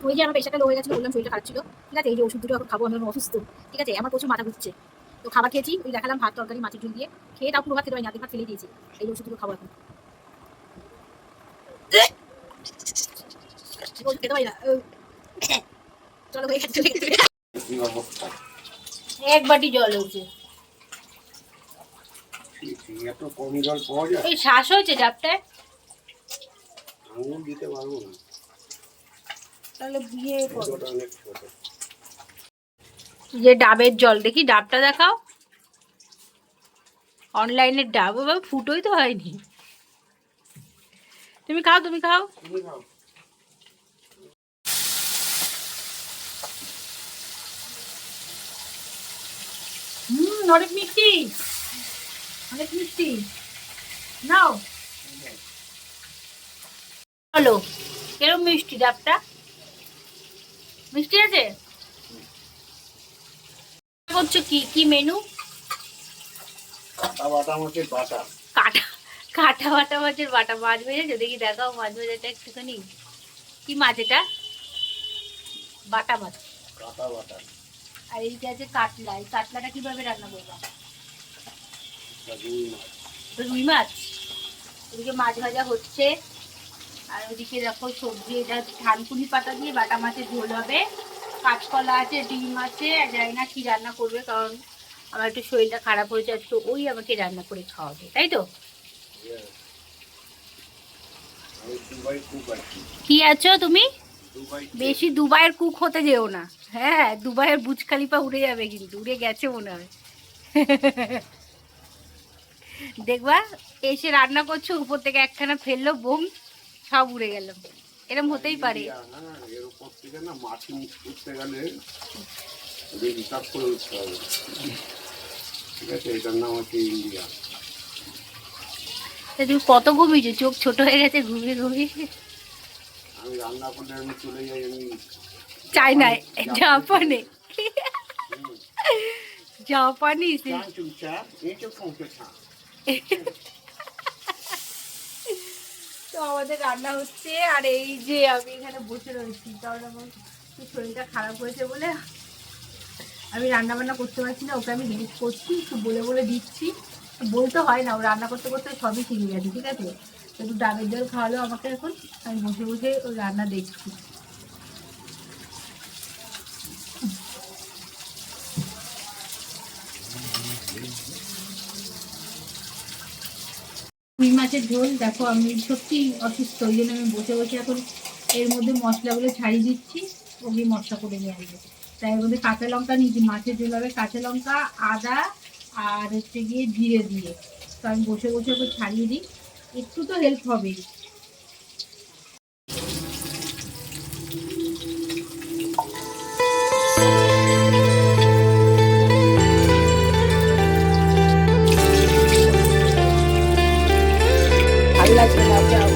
ওই যে আমার প্রেশারটা লো হয়ে গেছিলো, বললাম শরীরটা খারাপ ছিল, ঠিক আছে। এই যে ওষুধ দুটো এখন খাবো, আমি অসুস্থ, ঠিক আছে। আমার প্রচুর মাথা ঘুরছে, তো খাবার খেয়েছি, ওই দেখালাম ভাত তরকারি মাছের ঝোল দিয়ে, খেয়ে তাও পুরো ভাত খেতে পারিনি, আধেক ভাত ফেলে দিয়েছি। এই ওষুধ দুটো খাবো এখন, ওষুধ খেতে পারি না। চলো হয়ে গেছে, এক বাটি জল হয়েছে। এত কম জল পাওয়া যায়? ওই শ্বাস হয়েছে ডাবটায়, আঙুল দিতে পারবো না, তাহলে বিয়ে করো। ওটা অনেক ছোট। যে ডাবের জল, দেখি ডাবটা দেখাও, অনলাইনের ডাব, ও বাবা ফুটোই তো হয়নি। তুমি খাও, তুমি খাও। তুমি খাও। অনেক মিষ্টি, অনেক মিষ্টি, নাও। বলো কেরম মিষ্টি ডাবটা, মিষ্টি আছে? করছো কি, কি মেনু? কাটা বাটা মাছের বাটা। কাটা, কাটা বাটা মাছের বাটা। মাছ ভেজেছো? দেখি দেখাও মাছ ভাজাটা একটুখানি। কি মাছ এটা? বাটা মাছ। কাটা বাটা। আর এইটা আছে কাতলা। এই কাতলাটা কিভাবে রান্না করবা? রুই মাছ। রুই মাছ। ওদিকে মাছ ভাজা হচ্ছে, আর ওদিকে দেখো সবজি, এটা থানকুনি পাতা দিয়ে বাটা মাছের ঝোল হবে, কাঁচকলা আছে, ডিম আছে, আর জানি না কি রান্না করবে, কারণ আমার একটু শরীরটা খারাপ হয়েছে, তো ওই আমাকে রান্না করে খাওয়াবে, তাই তো? কি আছো তুমি? বেশি দুবাইয়ের কুক হতে যেও না, হ্যাঁ, দুবাইয়ের বুর্জ খলিফা উড়ে যাবে, কিন্তু উড়ে গেছে মনে হয়। দেখবা এসে রান্না করছো, উপর থেকে একখানা ফেললো, বোম, সব উড়ে গেল। এরকম হতেই পারে। তুমি কত ঘুমিয়েছো? চোখ ছোট হয়ে গেছে ঘুমিয়ে ঘুমিয়ে। আমি রান্না করলে আমি চলে যাই, আমি চায়নায়, জাপানে, জাপানি। তো আমাদের রান্না হচ্ছে, আর এই যে আমি এখানে বসে রয়েছি, কারণ আমার শরীরটা খারাপ হয়েছে বলে আমি রান্না বান্না করতে পারছি না। ওকে আমি হেল্প করছি, একটু বলে বলে দিচ্ছি, বলতে হয় না, ও রান্না করতে করতে সবই শিখে গেছে, ঠিক আছে। একটু ডাবের জল খাওয়ালো আমাকে, এখন আমি বসে বসে ওই রান্না দেখছি। রুই মাছের ঝোল, দেখো আমি সত্যি অসুস্থ, ওই জন্য আমি বসে বসে এখন এর মধ্যে মশলাগুলো ছাড়িয়ে দিচ্ছি, ওগুলি মশলা করে নিয়ে আসবো। তাই এর মধ্যে কাঁচা লঙ্কা নিয়েছি, মাছের ঝোল হবে কাঁচা লঙ্কা, আদা, আর হচ্ছে গিয়ে জিরে দিয়ে। তো আমি বসে বসে ওকে ছাড়িয়ে দিই, একটু তো হেল্প হবে। ভালো লাগবে না, যাও।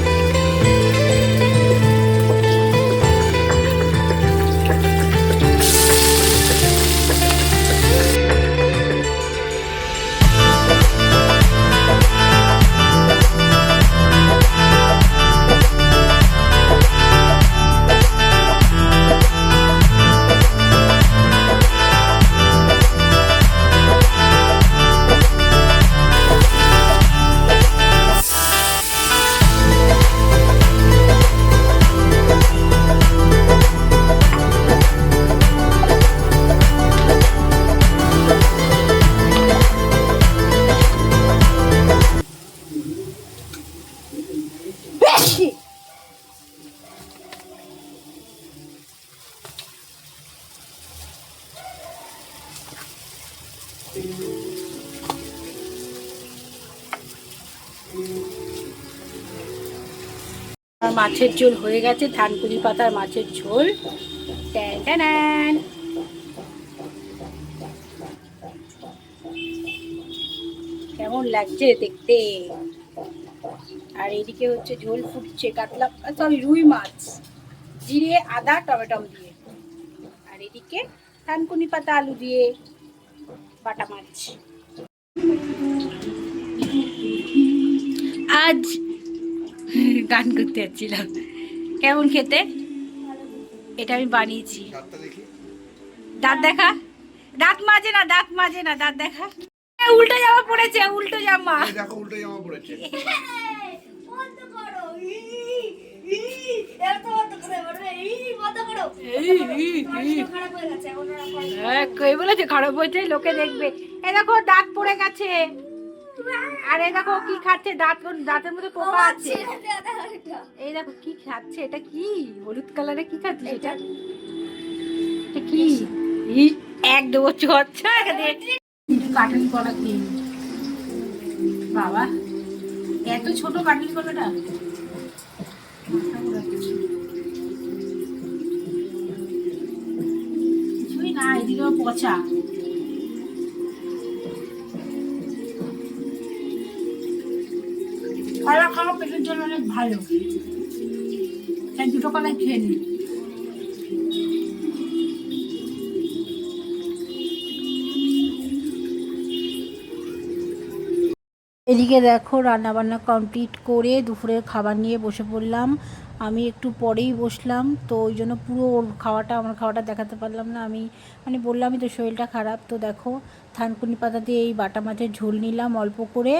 মাছের ঝোল হয়ে গেছে, থানকুনি পাতার মাছের ঝোল। ট্যান, কেমন লাগছে দেখতে। আর এদিকে হচ্ছে ঝোল ফুটছে, কাতলা, সরি রুই মাছ, জিরে আদা টমেটম দিয়ে। আর এদিকে থানকুনি পাতা আলু দিয়ে বাটা মাছ। আজ গান করতে যাচ্ছিলাম। কেমন খেতে? এটা আমি বানিয়েছি। দাঁতটা দেখি। দাঁত দেখা, দাঁত মাজে না, দাঁত মাজে না, দাঁত দেখা। উল্টো জামা পড়েছে, উল্টো জামা। এই দেখো উল্টো জামা পড়েছে। বন্ধ করো। এত বন্ধ করে বলবে বন্ধ করো। খারাপ হয়ে গেছে এখন আর করো। কই বলেছে খারাপ হয়েছে, লোকে দেখবে। এই দেখো দাঁত পড়ে গেছে, আর এই দেখো কি খাচ্ছে, দাঁতের মধ্যে পোকা আছে। এই দেখো কি খাচ্ছে, এটা কি হলুদ কালারে কি খাচ্ছে, এটা এটা কি? এক দেবো চচ্চা কাটুন কলা খেয়ে নি। বাবা এত ছোট কাটুন কলাটা, কিছুই না, এদিকে পচা। কলা খাওয়া পেটের জন্য অনেক ভালো, তাই দুটো কলাই খেয়ে নি। এদিকে দেখো রান্না বান্না কমপ্লিট করে দুপুরের খাবার নিয়ে বসে পড়লাম। আমি একটু পরেই বসলাম, তো ওই জন্য পুরো ওর খাওয়াটা আমার খাওয়াটা দেখাতে পারলাম না। আমি মানে বললামই তো শরীরটা খারাপ। তো দেখো থানকুনি পাতা দিয়ে এই বাটা মাছের ঝোল নিলাম অল্প করে,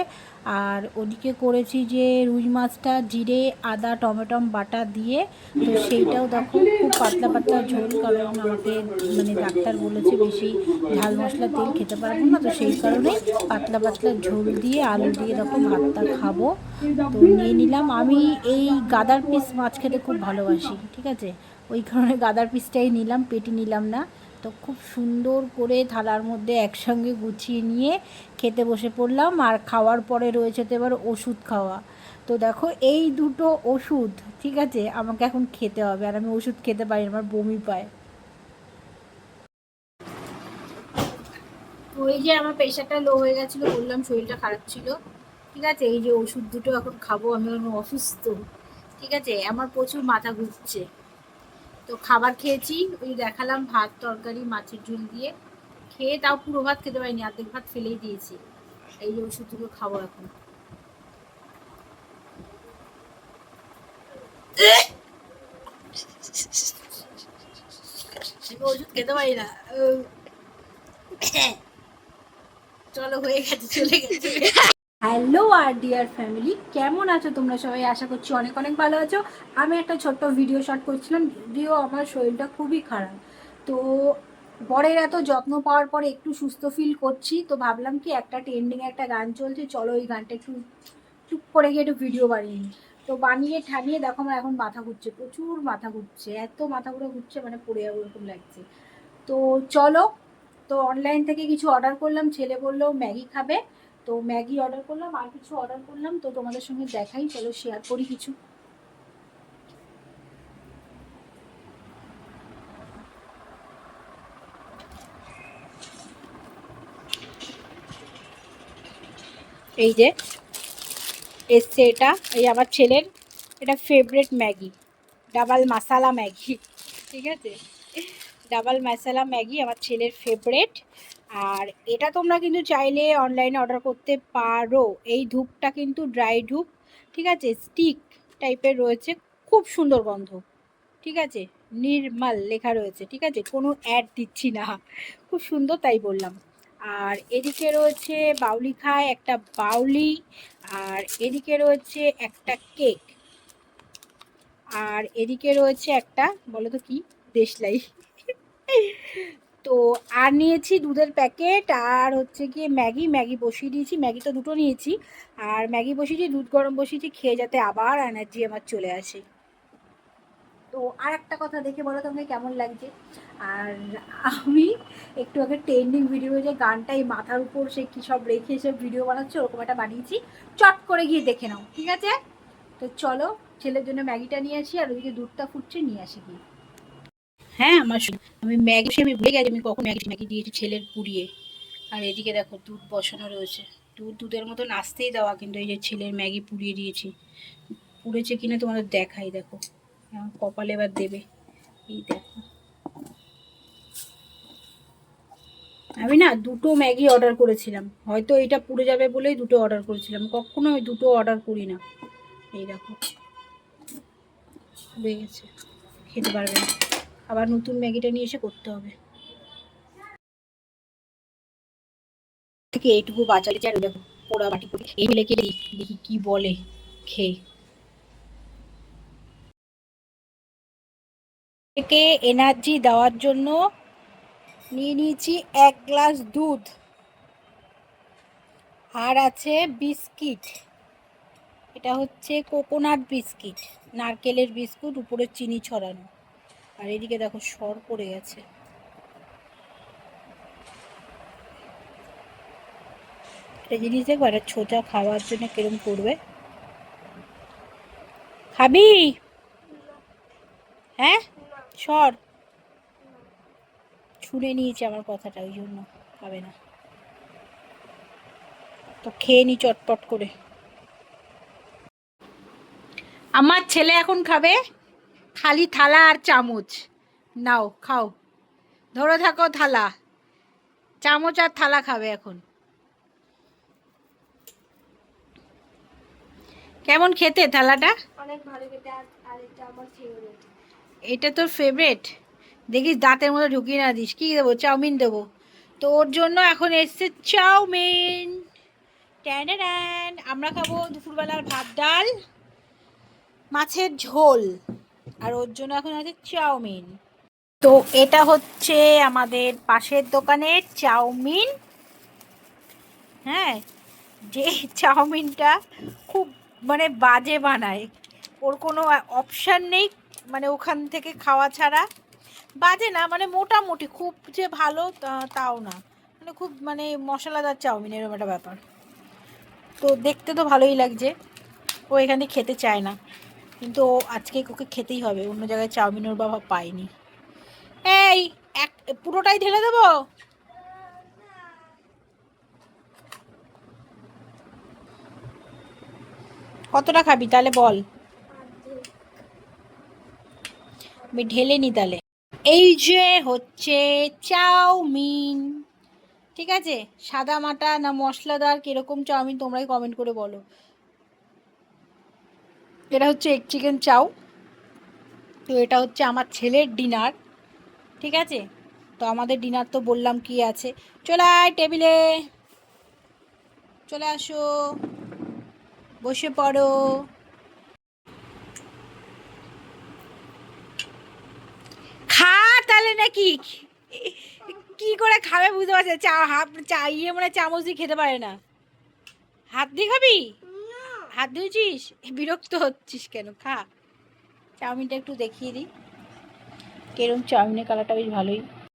আর ওদিকে করেছি যে রুই মাছটা জিরে আদা টমেটম বাটা দিয়ে, তো সেইটাও দেখো খুব পাতলা পাতলা ঝোল, কারণ আমাকে মানে ডাক্তার বলেছে বেশি ঝাল মশলা তেল খেতে পারবো না, তো সেই কারণে পাতলা পাতলা ঝোল দিয়ে আলু দিয়ে দেখো ভাতটা খাবো। তো নিয়ে নিলাম। আমি এই গাদার পিস মাছ খেতে খুব ভালোবাসি, ঠিক আছে, ওই কারণে গাদার পিসটাই নিলাম, পেটি নিলাম না। তো খুব সুন্দর করে থালার মধ্যে একসঙ্গে গুছিয়ে নিয়ে খেতে বসে পড়লাম। আর খাওয়ার পরে রয়েছে তো এবার ওষুধ খাওয়া। তো দেখো এই দুটো ওষুধ, ঠিক আছে, আমাকে এখন খেতে হবে, আর আমি ওষুধ খেতে পারি না, আমার বমি পায়। তো এই যে আমার প্রেশারটা লো হয়ে গেছিলো, বললাম শরীরটা খারাপ ছিল, ঠিক আছে, এই যে ওষুধ দুটো এখন খাবো। আমি এখন অসুস্থ, ঠিক আছে, আমার প্রচুর মাথা ঘুরছে। তো খাবার খেয়েছি, ওই দেখালাম ভাত তরকারি মাছের ঝোল দিয়ে, খেয়ে তাও পুরো ভাত খেতে পারিনি, অর্ধেক ভাত ফেলেই দিয়েছি। এই যে ওষুধগুলো খাবো এখন। ওষুধ খেতে পারি না। চলো হয়ে গেছে, চলে গেছে। হ্যালো আর ডিয়ার ফ্যামিলি, কেমন আছো তোমরা সবাই? আশা করছি অনেক অনেক ভালো আছো। আমি একটা ছোট্ট ভিডিও শট করছিলাম, যদিও আমার শরীরটা খুবই খারাপ। তো বরের এত যত্ন পাওয়ার পরে একটু সুস্থ ফিল করছি, তো ভাবলাম কি একটা ট্রেন্ডিং একটা গান চলছে, চলো ওই গানটা একটু চুপ করে গিয়ে একটু ভিডিও বানিয়ে নিই। তো বানিয়ে ঠানিয়ে দেখো আমার এখন মাথা ঘুরছে, প্রচুর মাথা ঘুরছে, এত মাথা ঘুরছে মানে পড়ে যাবো এরকম লাগছে। তো চলো, তো অনলাইন থেকে কিছু অর্ডার করলাম, ছেলে বললো ম্যাগি খাবে, তো ম্যাগি অর্ডার করলাম, আর কিছু অর্ডার করলাম, তো তোমাদের সঙ্গে দেখাই, চলো শেয়ার করি কিছু। এই যে এসছে, এটা এই আমার ছেলের এটা ফেভারিট ম্যাগি, ডাবল মশালা ম্যাগি, ঠিক আছে, ডাবল মশালা ম্যাগি আমার ছেলের ফেভারিট। আর এটা তোমরা কিন্তু চাইলে অনলাইনে অর্ডার করতে পারো। এই ধূপটা কিন্তু ড্রাই ধূপ, ঠিক আছে, স্টিক টাইপের রয়েছে, খুব সুন্দর গন্ধ, ঠিক আছে, নির্মল লেখা রয়েছে, ঠিক আছে, কোনো অ্যাড দিচ্ছি না, খুব সুন্দর তাই বললাম। আর এদিকে রয়েছে বাউলি খায় একটা বাউলি, আর এদিকে রয়েছে একটা কেক, আর এদিকে রয়েছে একটা বলো তো কি, দেশলাই। তো আর নিয়েছি দুধের প্যাকেট, আর হচ্ছে গিয়ে ম্যাগি, ম্যাগি বসিয়ে দিয়েছি, ম্যাগি তো দুটো নিয়েছি, আর ম্যাগি বসিয়েছি, দুধ গরম বসিয়েছি, খেয়ে যাতে আবার এনার্জি আমার চলে আসে। তো আর একটা কথা দেখে বলো তোমাকে কেমন লাগছে। আর আমি একটু আগে ট্রেন্ডিং ভিডিও, যে গানটা এই মাথার উপর সে কী সব রেখে সে ভিডিও বানাচ্ছে, ওরকম একটা বানিয়েছি, চট করে গিয়ে দেখে নাও, ঠিক আছে। তো চলো ছেলের জন্য ম্যাগিটা নিয়ে আসি, আর ওইদিকে দুধটা ফুটছে, নিয়ে আসি গিয়ে। হ্যাঁ আমি ম্যাগি, আমি ভুলে গেছি আমি কখন ম্যাগি দিয়েছি ছেলের পুড়িয়ে। আর এদিকে দেখো দুধ বসানো রয়েছে, দুধের মতো নাচতেই দেওয়া, কিন্তু এই যে ছেলের ম্যাগি পুড়িয়ে দিয়েছি, পুড়েছে কিনা তোমাদের দেখাই, দেখো কপালে এবার দেবে, এই দেখো। আমি না দুটো ম্যাগি অর্ডার করেছিলাম, হয়তো এটা পুড়ে যাবে বলেই দুটো অর্ডার করেছিলাম, কখনো আমি দুটো অর্ডার করি না। এই দেখো পুড়ে গেছে, খেতে পারবে না, আবার নতুন ম্যাগিটা নিয়ে এসে করতে হবে। থেকে এইটুকু বাঁচালে আর দেখো পোড়া বাটি করে এই লেকে দেখি কি বলে খেয়ে। একে এনার্জি দেওয়ার জন্য নিয়ে নিয়েছি 1 গ্লাস দুধ, আর আছে বিস্কিট। এটা হচ্ছে কোকোনাট বিস্কিট, নারকেলের বিস্কুট, উপরে চিনি ছড়ানো। আর এদিকে দেখো সর পড়ে গেছে। একটা জিনিস দেখবো, একটা ছোটা খাওয়ার জন্য কিরম করবে। খাবি? হ্যাঁ, সর। ছুঁড়ে নিয়েছে আমার কথাটা, ওই জন্য খাবে না। তো খেয়ে নি চটপট করে। আমার ছেলে এখন খাবে খালি থালা আর চামচ। নাও খাও, ধরে থাকো থালা, চামচ আর থালা খাবে এখন। কেমন খেতে থালাটা? অনেক ভালো খেতে। আর এটা আমার ফেভারিট। এটা তোর ফেভারিট? দেখিস দাঁতের মধ্যে ঢুকিয়ে না দিস। কি দেবো? চাউমিন দেবো। তো ওর জন্য এখন এসছে চাউমিন। ট্যান। আমরা খাবো দুপুরবেলার ভাত ডাল মাছের ঝোল, আর ওর জন্য এখন আছে চাউমিন। তো এটা হচ্ছে আমাদের পাশের দোকানের চাউমিন। হ্যাঁ, যে চাউমিনটা খুব মানে বাজে বানায়, ওর কোনো অপশান নেই মানে ওখান থেকে খাওয়া ছাড়া। বাজে না মানে মোটামুটি, খুব যে ভালো তাও না, মানে খুব মানে মশলাদার চাউমিন এরকম একটা ব্যাপার। তো দেখতে তো ভালোই লাগছে, ও এখানে খেতে চায় না, কিন্তু ও আজকে ওকে খেতেই হবে, অন্য জায়গায় চাউমিন ওর বাবা পায়নি। এই এক পুরোটাই ঢেলে দেবো? কতটা খাবি তাহলে বল, আমি ঢেলে নি তাহলে। এই যে হচ্ছে চাউমিন, ঠিক আছে? সাদা মাটা না মশলাদার, কিরকম চাউমিন তোমরাই কমেন্ট করে বলো। এটা হচ্ছে এগ চিকেন চাউ। তো এটা হচ্ছে আমার ছেলের ডিনার, ঠিক আছে? তো আমাদের ডিনার তো বললাম কি আছে। চলে আয় টেবিলে, চলে আসো, বসে পড়ো। খা তাহলে নাকি, কি করে খাবে বুঝতে পারছি। চা ইয়ে মানে চামচ দিয়ে খেতে পারে না। হাত দিয়ে খাবি? হাত ধুয়েছিস? বিরক্ত হচ্ছিস কেন? খা। চাউমিনটা একটু দেখিয়ে দিই, কেরম চাউমিনের কালারটা বেশ ভালোই।